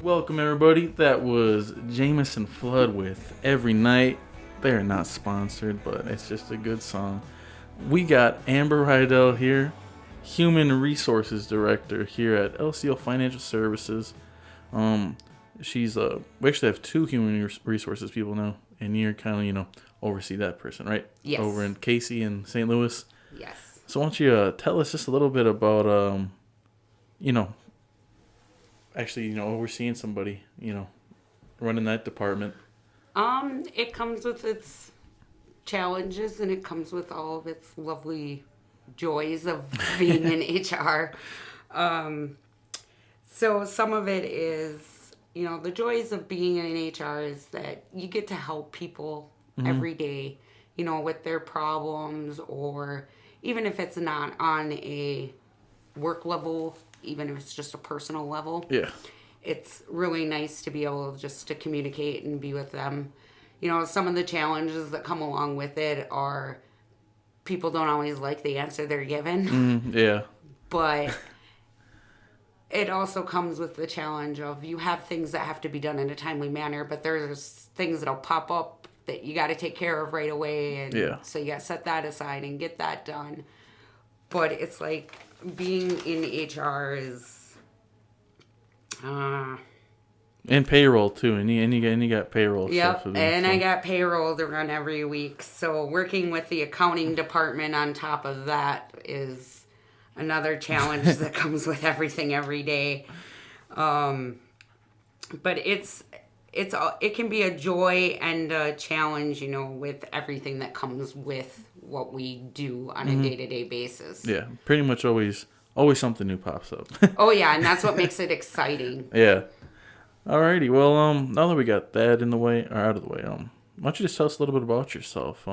Welcome everybody. That was Jameson Flood with Every Night. They are not sponsored, but it's just a good song. We got Amber Riedell here, Human Resources Director here at LCO Financial Services. She's we actually have two human resources people now, and you're kind of oversee that person, right? Yes. Over in Casey and St. Louis. Yes. So why don't you tell us just a little bit about actually overseeing somebody, running that department. It comes with its challenges and it comes with all of its lovely joys of being in HR. So some of it is, the joys of being in HR is that you get to help people every day, with their problems, or even if it's not on a work level, even if it's just a personal level. Yeah. It's really nice to be able just to communicate and be with them. Some of the challenges that come along with it are people don't always like the answer they're given. Yeah. But it also comes with the challenge of you have things that have to be done in a timely manner, but there's things that'll pop up that you got to take care of right away. And so you got to set that aside and get that done. But it's like being in HR is... and payroll too, and you got payroll. Yep, stuff to do, and so. I got payroll to run every week. So working with the accounting department on top of that is another challenge that comes with everything every day. But it can be a joy and a challenge, with everything that comes with what we do on a day-to-day basis. Yeah, pretty much always something new pops up. Oh yeah, and that's what makes it exciting. Yeah. Alrighty, well, now that we got that out of the way, why don't you just tell us a little bit about yourself?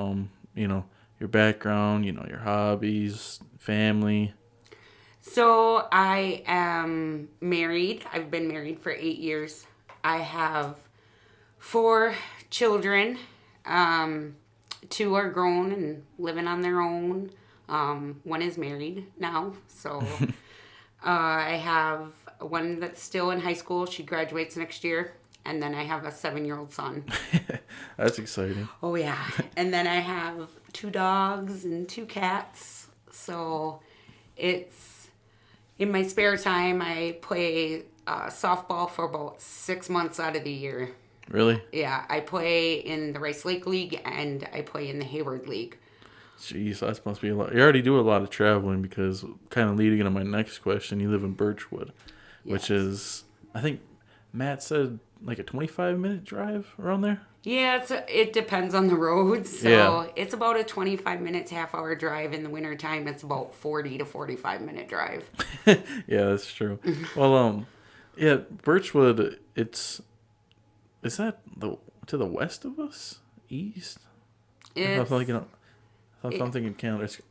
Your background, your hobbies, family. So I am married. I've been married for 8 years. I have 4 children. 2 are grown and living on their own. One is married now, so I have one that's still in high school. She graduates next year, and then I have a 7-year-old son. That's exciting. Oh yeah, and then I have 2 dogs and 2 cats. So it's in my spare time. I play softball for about 6 months out of the year. Really? Yeah, I play in the Rice Lake League and I play in the Hayward League. Jeez, that must be a lot. You already do a lot of traveling because, kind of leading into my next question, you live in Birchwood, which is, I think Matt said, like a 25-minute drive around there? Yeah, it depends on the road. So It's about a 25 minutes, half-hour drive. In the wintertime, it's about 40 to 45-minute drive. Yeah, that's true. Well, Birchwood, is that to the west of us? East? I'm thinking Canada. It's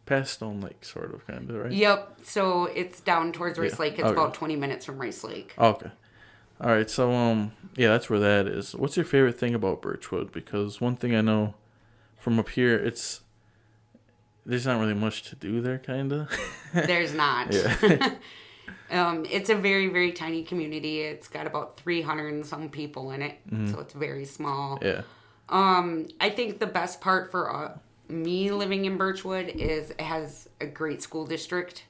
past Stone Lake, sort of, kind of, right? Yep. So it's down towards Rice Lake. It's about 20 minutes from Rice Lake. Oh, okay. All right. So, that's where that is. What's your favorite thing about Birchwood? Because one thing I know from up here, there's not really much to do there, kind of. There's not. Yeah. It's a very, very tiny community. It's got about 300 and some people in it. So it's very small. Yeah. I think the best part for me living in Birchwood is it has a great school district.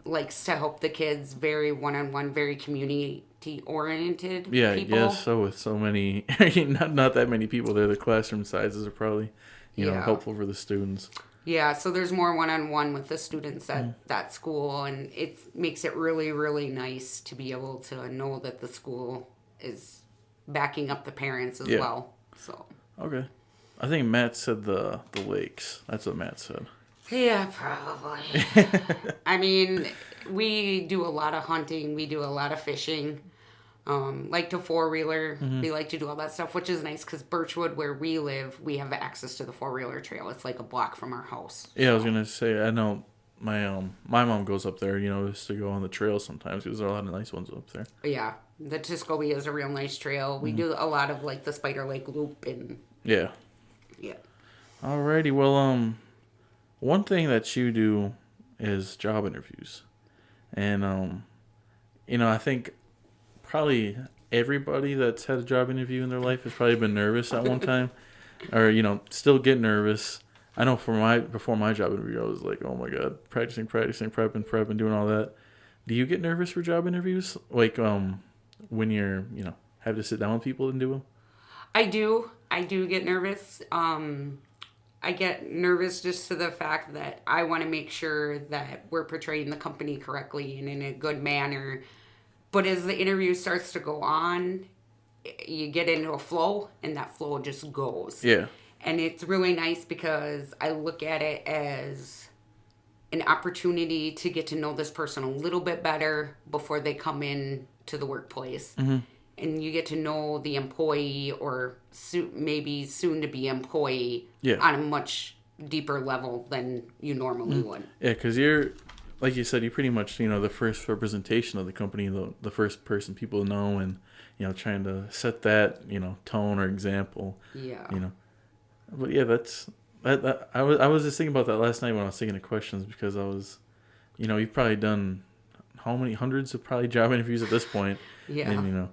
Likes to help the kids, very one-on-one, very community-oriented people. Yeah, I guess so. With so many, not that many people there, the classroom sizes are probably, helpful for the students. Yeah, so there's more one-on-one with the students at that school, and it makes it really, really nice to be able to know that the school is backing up the parents as well. So okay. I think Matt said the lakes. That's what Matt said. Yeah, probably. I mean, we do a lot of hunting. We do a lot of fishing. Like to four-wheeler. We like to do all that stuff, which is nice because Birchwood, where we live, we have access to the four-wheeler trail. It's like a block from our house. Yeah, I was going to say, I know my mom goes up there, just to go on the trail sometimes because there are a lot of nice ones up there. Yeah, the Tiscobie is a real nice trail. We do a lot of like the Spider Lake Loop and... Yeah. Yeah. Alrighty, well, one thing that you do is job interviews. And, I think probably everybody that's had a job interview in their life has probably been nervous at one time, or still get nervous. I know before my job interview, I was like, oh my god, practicing, prepping, doing all that. Do you get nervous for job interviews, like when you're have to sit down with people and do them? I do get nervous. I get nervous just to the fact that I want to make sure that we're portraying the company correctly and in a good manner. But as the interview starts to go on, you get into a flow, and that flow just goes. Yeah. And it's really nice because I look at it as an opportunity to get to know this person a little bit better before they come in to the workplace. Mm-hmm. And you get to know the employee or maybe soon-to-be employee on a much deeper level than you normally would. Yeah, because you're, like you said, you're pretty much, the first representation of the company, the first person people know, and, trying to set that, tone or example. Yeah. But yeah, I was just thinking about that last night when I was thinking of questions, because I was, you've probably done how many hundreds of probably job interviews at this point. Yeah. And,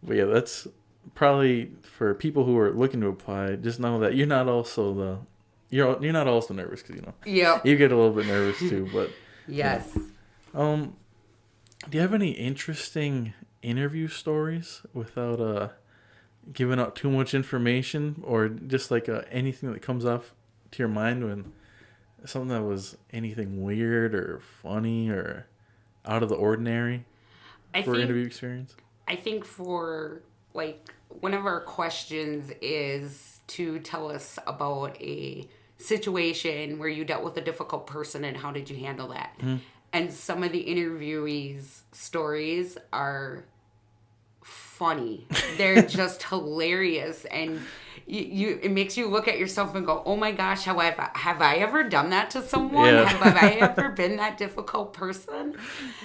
but yeah, that's probably for people who are looking to apply. Just know that you're not also you're not also nervous, because you get a little bit nervous too. But yes. Do you have any interesting interview stories without giving out too much information, or just like anything that comes off to your mind when something that was anything weird or funny or out of the ordinary interview experience? I think for, one of our questions is to tell us about a situation where you dealt with a difficult person and how did you handle that. Mm-hmm. And some of the interviewees' stories are funny. They're just hilarious. And it makes you look at yourself and go, oh my gosh, have I ever done that to someone? Yeah. Have I ever been that difficult person?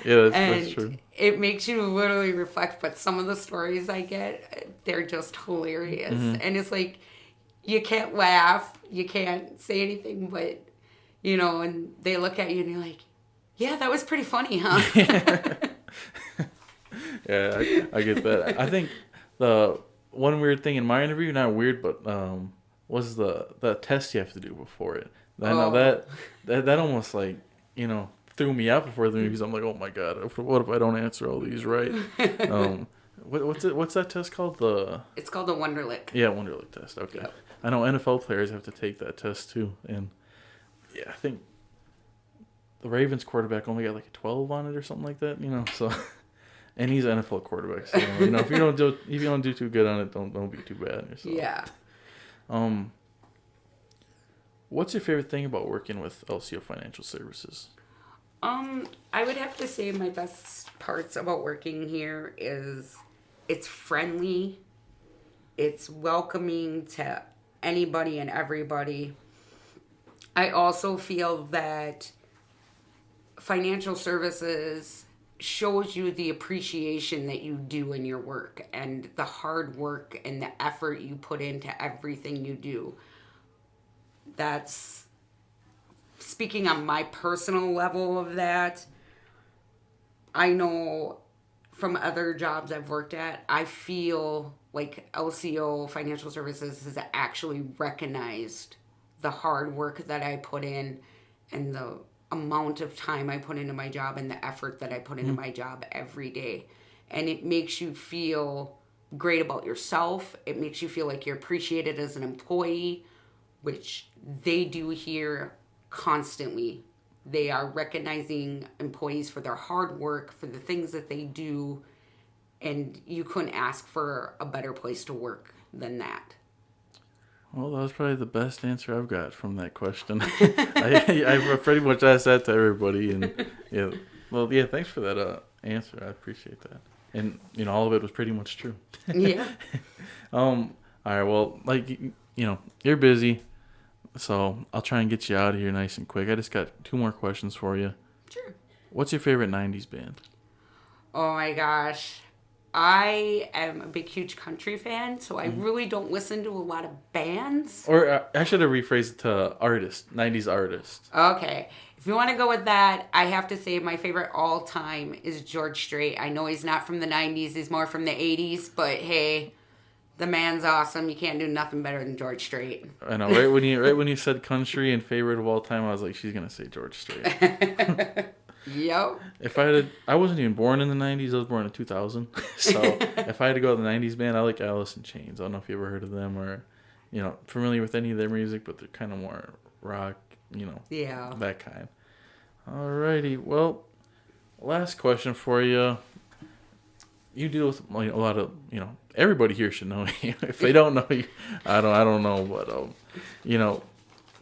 Yeah, that's true. It makes you literally reflect, but some of the stories I get, they're just hilarious. Mm-hmm. And it's like, you can't laugh, you can't say anything, but, and they look at you and you're like, yeah, that was pretty funny, huh? Yeah, I get that. I think the one weird thing in my interview, not weird, but was the test you have to do before it. I know that almost threw me out before the interview, because I'm like, oh my god, what if I don't answer all these right? What's that test called? It's called the Wonderlic. Yeah, Wonderlic test. Okay, yep. I know NFL players have to take that test too, and yeah, I think the Ravens quarterback only got like a 12 on it or something like that. So. And he's an NFL quarterback, so if you don't do too good on it, don't be too bad on yourself. Yeah. What's your favorite thing about working with LCO Financial Services? I would have to say my best parts about working here is it's friendly, it's welcoming to anybody and everybody. I also feel that financial services shows you the appreciation that you do in your work and the hard work and the effort you put into everything you do. That's speaking on my personal level of that. I know from other jobs I've worked at, I feel like LCO Financial Services has actually recognized the hard work that I put in and the amount of time I put into my job and the effort that I put into my job every day. And it makes you feel great about yourself. It makes you feel like you're appreciated as an employee, which they do here constantly. They are recognizing employees for their hard work, for the things that they do, and you couldn't ask for a better place to work than that. Well, that was probably the best answer I've got from that question. I pretty much asked that to everybody, and yeah. Well, yeah, thanks for that answer. I appreciate that. And, all of it was pretty much true. Yeah. All right, well, you're busy, so I'll try and get you out of here nice and quick. I just got 2 more questions for you. Sure. What's your favorite 90s band? Oh my gosh. I am a big, huge country fan, so I really don't listen to a lot of bands. Or I should have rephrased it to artist, 90s artist. Okay. If you want to go with that, I have to say my favorite all time is George Strait. I know he's not from the 90s, he's more from the 80s, but hey, the man's awesome. You can't do nothing better than George Strait. I know, right when you said country and favorite of all time, I was like, she's going to say George Strait. Yep. I wasn't even born in the 90s, I was born in 2000. So if I had to go to the 90s band, I like Alice in Chains. I don't know if you ever heard of them or, familiar with any of their music, but they're kind of more rock, Yeah. that kind. Alrighty, well, last question for you. You deal with a lot of, everybody here should know you. If they don't know you, I don't know, but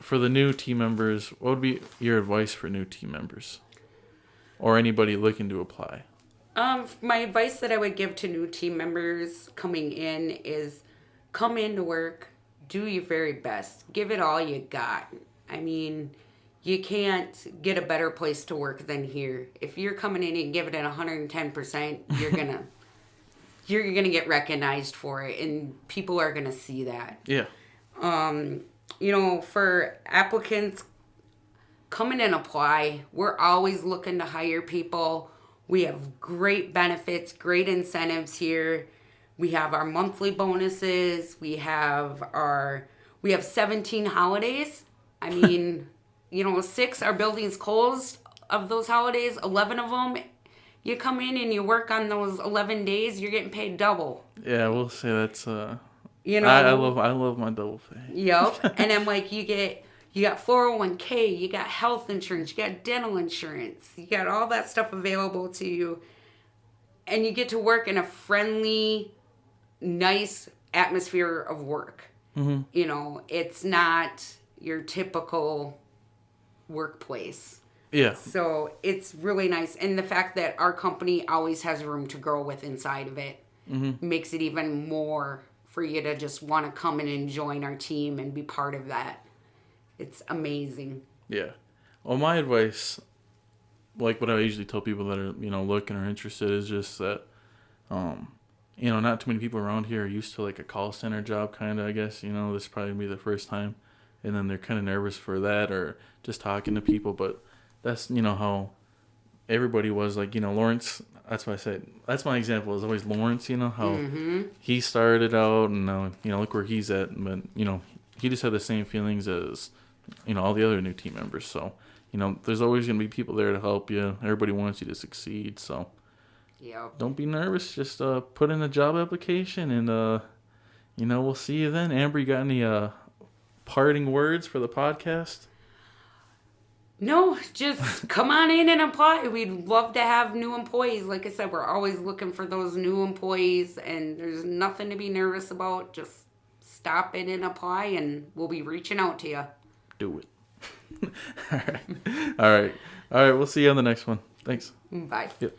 for the new team members, what would be your advice for new team members or anybody looking to apply? My advice that I would give to new team members coming in is come into work, do your very best, give it all you got. I mean, you can't get a better place to work than here. If you're coming in and giving it 110%, you're gonna get recognized for it, and people are gonna see that. Yeah. For applicants, come in and apply. We're always looking to hire people. We have great benefits, great incentives here. We have our monthly bonuses. We have 17 holidays. I mean, 6, our building's closed. Of those holidays, 11 of them, you come in and you work on those 11 days, you're getting paid double. Yeah, we'll say that's I love my double pay. Yep. And then you got 401k, you got health insurance, you got dental insurance, you got all that stuff available to you. And you get to work in a friendly, nice atmosphere of work. Mm-hmm. It's not your typical workplace. Yeah. So it's really nice. And the fact that our company always has room to grow with inside of it makes it even more for you to just want to come in and join our team and be part of that. It's amazing. Yeah. Well, my advice, like what I usually tell people that are, looking or interested, is just that, not too many people around here are used to like a call center job, kind of, I guess. This is probably going to be the first time. And then they're kind of nervous for that or just talking to people. But that's, how everybody was. Like, Lawrence, that's what I said. That's my example, is always Lawrence, how he started out and now, look where he's at. But, he just had the same feelings as, all the other new team members. So, there's always going to be people there to help you. Everybody wants you to succeed. So, don't be nervous. Just put in a job application and, we'll see you then. Amber, you got any parting words for the podcast? No, just come on in and apply. We'd love to have new employees. Like I said, we're always looking for those new employees, and there's nothing to be nervous about. Just stop in and apply, and we'll be reaching out to you. Do it. All right. We'll see you on the next one. Thanks. Bye. Yep.